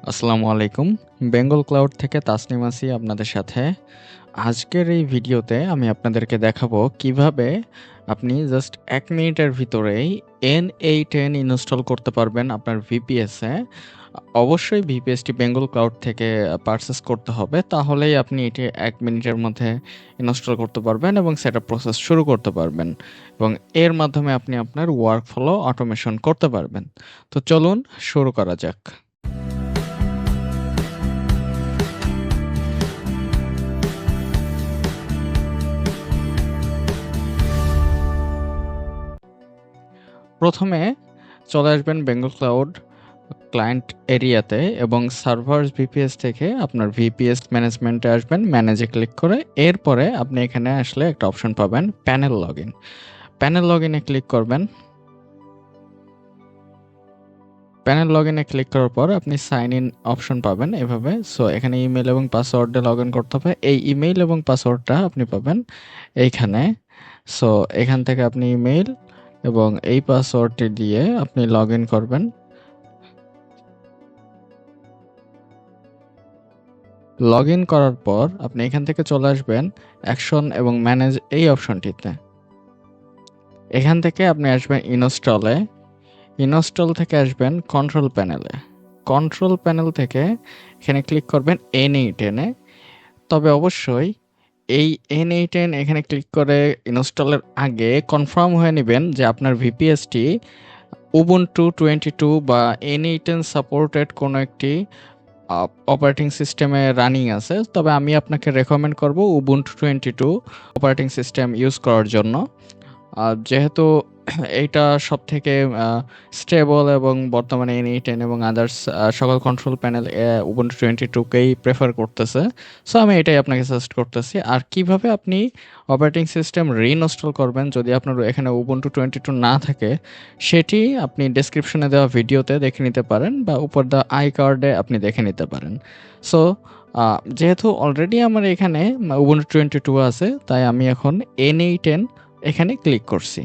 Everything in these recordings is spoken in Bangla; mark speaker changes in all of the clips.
Speaker 1: আসসালামু আলাইকুম। বেঙ্গল ক্লাউড থেকে তাসনিম আছি আপনাদের সাথে। আজকের এই ভিডিওতে আমি আপনাদেরকে দেখাবো কিভাবে আপনি জাস্ট ১ মিনিটের ভিতরেই N8N ইনস্টল করতে পারবেন আপনার VPS-এ। অবশ্যই VPS-টি বেঙ্গল ক্লাউড থেকে পারচেজ করতে হবে। তাহলেই আপনি এটি ১ মিনিটের মধ্যে ইনস্টল করতে পারবেন এবং সেটআপ প্রসেস শুরু করতে পারবেন। এবং এর মাধ্যমে আপনি আপনার ওয়ার্কফ্লো অটোমেশন করতে পারবেন। তো চলুন শুরু করা যাক। প্রথমে চলে আসবেন বেঙ্গল ক্লাউড ক্লায়েন্ট এরিয়াতে এবং সার্ভার্স ভিপিএস থেকে আপনার ভিপিএস ম্যানেজমেন্টে আসবেন, ম্যানেজে ক্লিক করে এরপরে আপনি এখানে আসলে একটা অপশন পাবেন panel log in. Panel log ইনে ক্লিক করবেন। প্যানেল লগ ইনে ক্লিক করার পর আপনি সাইন ইন অপশন পাবেন এভাবে। সো এখানে ইমেল এবং পাসওয়ার্ড দিয়ে লগ ইন করতে হবে। এই ইমেইল এবং পাসওয়ার্ডটা আপনি পাবেন এইখানে। সো এখান থেকে আপনি ইমেইল এবং এই পাসওয়ার্ডটি দিয়ে আপনি লগ ইন করবেন। লগ ইন করার পর আপনি এখান থেকে চলে আসবেন অ্যাকশন এবং ম্যানেজ এই অপশনটিতে। এখান থেকে আপনি আসবেন ইনস্টলে। ইনস্টল থেকে আসবেন কন্ট্রোল প্যানেলে। কন্ট্রোল প্যানেল থেকে এখানে ক্লিক করবেন N8N এ। তবে অবশ্যই এই N8N এখানে ক্লিক করে ইনস্টলের আগে কনফার্ম হয়ে নেবেন যে আপনার ভিপিএসটি উবুন্টু 22 বা N8N সাপোর্টেড কোনো একটি অপারেটিং সিস্টেমে রানিং আছে। তবে আমি আপনাকে রেকমেন্ড করব উবুন্টু 22 অপারেটিং সিস্টেম ইউজ করার জন্য। যেহেতু এইটা সবথেকে স্টেবল এবং বর্তমানে N8N এবং আদার্স সকল কন্ট্রোল প্যানেল উবুন্টু 22কেই প্রেফার করতেছে। সো আমি এটাই আপনাকে সাজেস্ট করতেছি। আর কিভাবে আপনি অপারেটিং সিস্টেম রিইনস্টল করবেন যদি আপনার এখানে উবুন্টু 22 না থাকে, সেটি আপনি ডেসক্রিপশনে দেওয়া ভিডিওতে দেখে নিতে পারেন বা উপর দেওয়া আই কার্ডে আপনি দেখে নিতে পারেন। সো যেহেতু অলরেডি আমার এখানে উবুন্টু 22 আছে, তাই আমি এখন N8N এখানে ক্লিক করছি।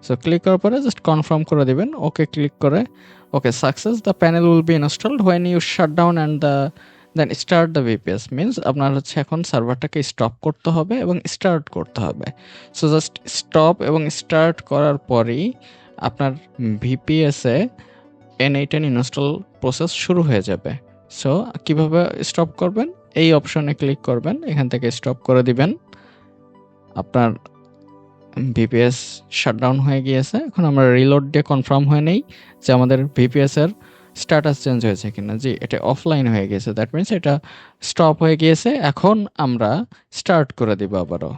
Speaker 1: সো ক্লিক করার পরে জাস্ট কনফার্ম করে দিবেন। ওকে ক্লিক করে okay success the panel will be installed when you shut down and then start the VPS means আপনার হচ্ছে এখন সার্ভারটাকে স্টপ করতে হবে এবং স্টার্ট করতে হবে। সো জাস্ট স্টপ এবং স্টার্ট করার পরেই আপনার ভিপিএসে N8N ইনস্টল প্রসেস শুরু হয়ে যাবে। সো কিভাবে স্টপ করবেন? এই অপশনে ক্লিক করবেন, এখান থেকে স্টপ করে দিবেন। আপনার ভিপিএস শাটডাউন হয়ে গিয়েছে। এখন আমরা রিলোড দিয়ে কনফার্ম হয়ে নেই যে আমাদের ভিপিএস এর স্ট্যাটাস চেঞ্জ হয়েছে কিনা। জি, এটা অফলাইন হয়ে গেছে। দ্যাট মিনস এটা স্টপ হয়ে গিয়েছে। এখন আমরা স্টার্ট করে দিব আবারও।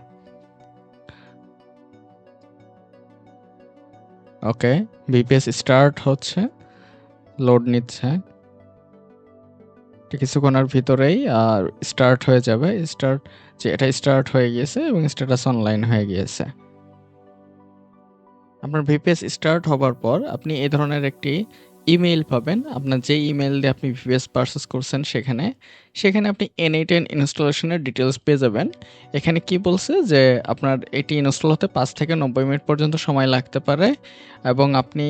Speaker 1: ওকে, ভিপিএস স্টার্ট হচ্ছে, লোড নিচ্ছে। কিছুক্ষণের ভিতরেই স্টার্ট হয়ে যাবে। যে এটা স্টার্ট হয়ে গিয়েছে এবং স্ট্যাটাস অনলাইন হয়ে গিয়েছে। আপনার ভিপিএস স্টার্ট হবার পর আপনি এই ধরনের একটি ইমেইল পাবেন। আপনার যে ইমেইল দিয়ে আপনি ভিপিএস পারচেজ করছেন সেখানে আপনি N8N ইনস্টলেশনের ডিটেলস পেয়ে যাবেন। এখানে কি বলছে যে আপনার এটি ইনস্টল হতে 5 থেকে 90 মিনিট পর্যন্ত সময় লাগতে পারে এবং আপনি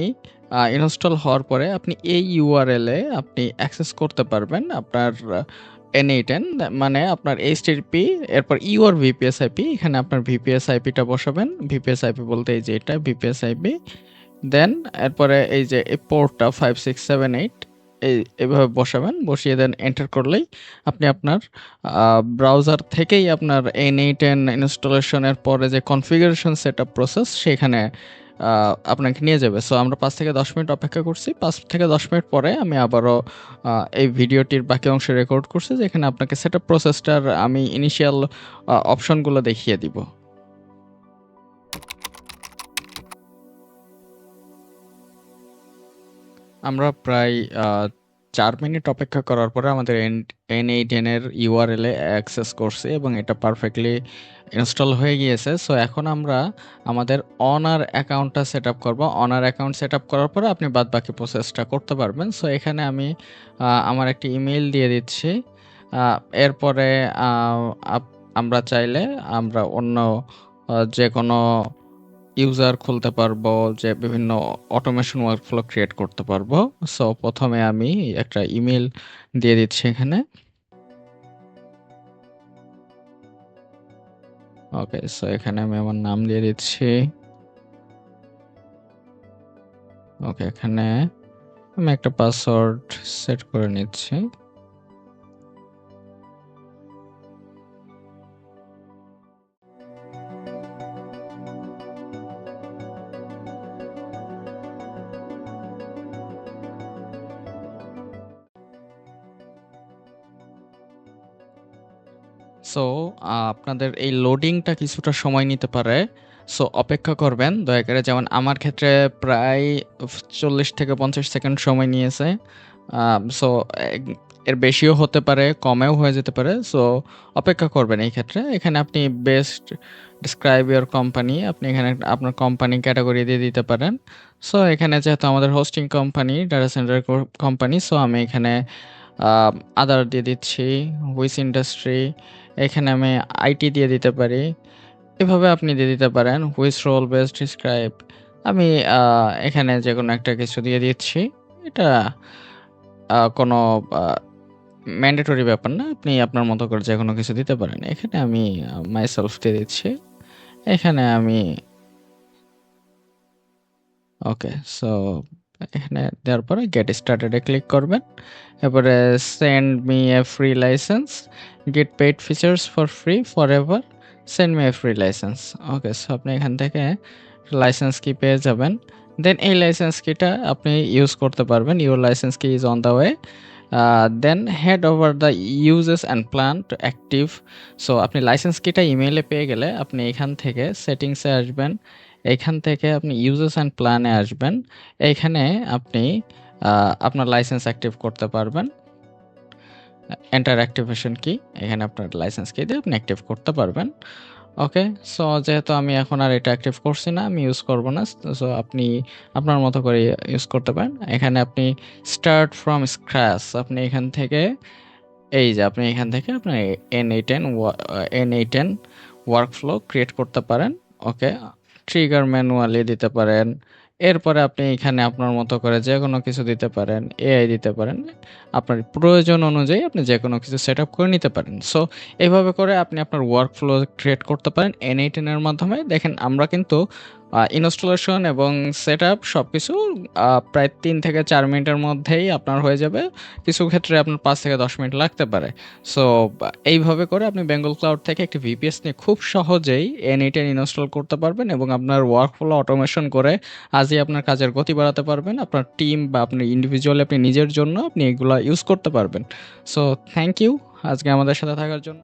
Speaker 1: ইনস্টল হওয়ার পরে আপনি এই ইউআরএল-এ আপনি অ্যাক্সেস করতে পারবেন আপনার N8N মানে আপনার এইচটিটিপি এরপর ইউর ভিপিএস আইপি। এখানে আপনার ভিপিএস আইপিটা বসাবেন। ভিপিএস আইপি বলতে এই যে এটা ভিপিএস আইপি। দেন এরপরে এই যে এই পোর্টটা 5678 এইভাবে বসাবেন। বসিয়ে দেন এন্টার করলেই আপনি আপনার ব্রাউজার থেকেই আপনার N8N ইনস্টলেশনের পরে যে কনফিগারেশন সেটআপ প্রসেস সেখানে আপনাকে নিয়ে যাবে। সো আমরা 5 থেকে 10 মিনিট অপেক্ষা করছি। 5 থেকে 10 মিনিট পরে আমি আবারও এই ভিডিওটির বাকি অংশ রেকর্ড করছি যেখানে আপনাকে সেটআপ প্রসেসটার আমি ইনিশিয়াল অপশনগুলো দেখিয়ে দিব। আমরা প্রায় 4 মিনিট অপেক্ষা করার পরে আমাদের N8N এর ইউআরএল-এ অ্যাক্সেস করছি এবং এটা পারফেক্টলি ইনস্টল হয়ে গিয়েছে। সো এখন আমরা আমাদের অনার অ্যাকাউন্টটা সেটআপ করব। অনার অ্যাকাউন্ট সেটআপ করার পরে আপনি বাদবাকি প্রসেসটা করতে পারবেন। সো এখানে আমি আমার একটি ইমেইল দিয়ে দিচ্ছি। এরপরে আমরা চাইলে আমরা অন্য যেকোনো ইউজার খুলতে পারবো, যে বিভিন্ন অটোমেশন ওয়ার্কফ্লো ক্রিয়েট করতে পারবো। সো প্রথমে আমি একটা ইমেল দিয়ে দিচ্ছি এখানে। ওকে, সো এখানে আমি আমার নাম দিয়ে দিচ্ছি। ওকে, এখানে আমি একটা পাসওয়ার্ড সেট করে নিচ্ছি। সো আপনাদের এই লোডিংটা কিছুটা সময় নিতে পারে। সো অপেক্ষা করবেন দয়া করে। যেমন আমার ক্ষেত্রে প্রায় 40 থেকে 50 সেকেন্ড সময় নিয়েছে। সো এর বেশিও হতে পারে, কমেও হয়ে যেতে পারে। সো অপেক্ষা করবেন এই ক্ষেত্রে। এখানে আপনি বেস্ট ডিসক্রাইব ইউর কোম্পানি, আপনি এখানে আপনার কোম্পানি ক্যাটাগরি দিয়ে দিতে পারেন। সো এখানে যেহেতু আমাদের hosting company, data centre company, so আমি এখানে আদার দিয়ে দিচ্ছি, হুইচ ইন্ডাস্ট্রি, এখানে আমি আইটি দিয়ে দিতে পারি। এভাবে আপনি দিয়ে দিতে পারেন হুইচ রোল বেস্ট ডিসক্রাইব। আমি এখানে যে কোনো একটা কিছু দিয়ে দিচ্ছি। এটা কোনো ম্যান্ডেটরি ব্যাপার না, আপনি আপনার মতো করে যে কোনো কিছু দিতে পারেন। এখানে আমি মাইসেলফ দিয়ে দিচ্ছি। এখানে আমি ওকে, সো এখানে দেওয়ার পরে গেট স্টার্টেডে ক্লিক করবেন। এরপরে send me a free licence, gate paid features for free for ever, send me a free licence. Okay, so আপনি এখান থেকে লাইসেন্স কি পেয়ে যাবেন। দেন এই লাইসেন্স কিটা আপনি ইউজ করতে পারবেন। Your license key is on the way. Then head over the uses and plan to active. So আপনি লাইসেন্স কিটা ইমেইলে পেয়ে গেলে আপনি এখান থেকে সেটিংসে আসবেন। এখান থেকে আপনি ইউজেস অ্যান্ড প্ল্যানে আসবেন। এইখানে আপনি আপনার লাইসেন্স অ্যাক্টিভ করতে পারবেন। এন্টার অ্যাক্টিভেশন কি, এখানে আপনার লাইসেন্স কি দিয়ে আপনি অ্যাক্টিভ করতে পারবেন। ওকে, সো যেহেতু আমি এখন আর এটা অ্যাক্টিভ করছি না, আমি ইউজ করব না। সো আপনি আপনার মতো করে ইউজ করতে পারেন। এখানে আপনি স্টার্ট ফ্রম স্ক্র্যাচ, আপনি এখান থেকে এই যে আপনি এখান থেকে আপনার N8N ওয়ার্কফ্লো ক্রিয়েট করতে পারেন। ওকে, ট্রিগার ম্যানুয়ালি দিতে পারেন। এরপরে আপনি এখানে আপনার মতো করে যে কোনো কিছু দিতে পারেন, এআই দিতে পারেন। আপনার প্রয়োজন অনুযায়ী আপনি যে কোনো কিছু সেট আপ করে নিতে পারেন। সো এইভাবে করে আপনি আপনার ওয়ার্কফ্লো ক্রিয়েট করতে পারেন N8N এর মাধ্যমে। দেখেন আমরা কিন্তু ইনস্টলেশন এবং সেট আপ সব কিছু প্রায় 3 থেকে 4 মিনিটের মধ্যেই আপনার হয়ে যাবে। কিছু ক্ষেত্রে আপনার 5 থেকে 10 মিনিট লাগতে পারে। সো এইভাবে করে আপনি বেঙ্গল ক্লাউড থেকে একটি ভিপিএস নিয়ে খুব সহজেই N8N ইনস্টল করতে পারবেন এবং আপনার ওয়ার্কফ্লো অটোমেশন করে আজই আপনার কাজের গতি বাড়াতে পারবেন। আপনার টিম বা আপনি ইন্ডিভিজুয়ালি আপনি নিজের জন্য আপনি এগুলো ইউজ করতে পারবেন। সো থ্যাংক ইউ আজকে আমাদের সাথে থাকার জন্য।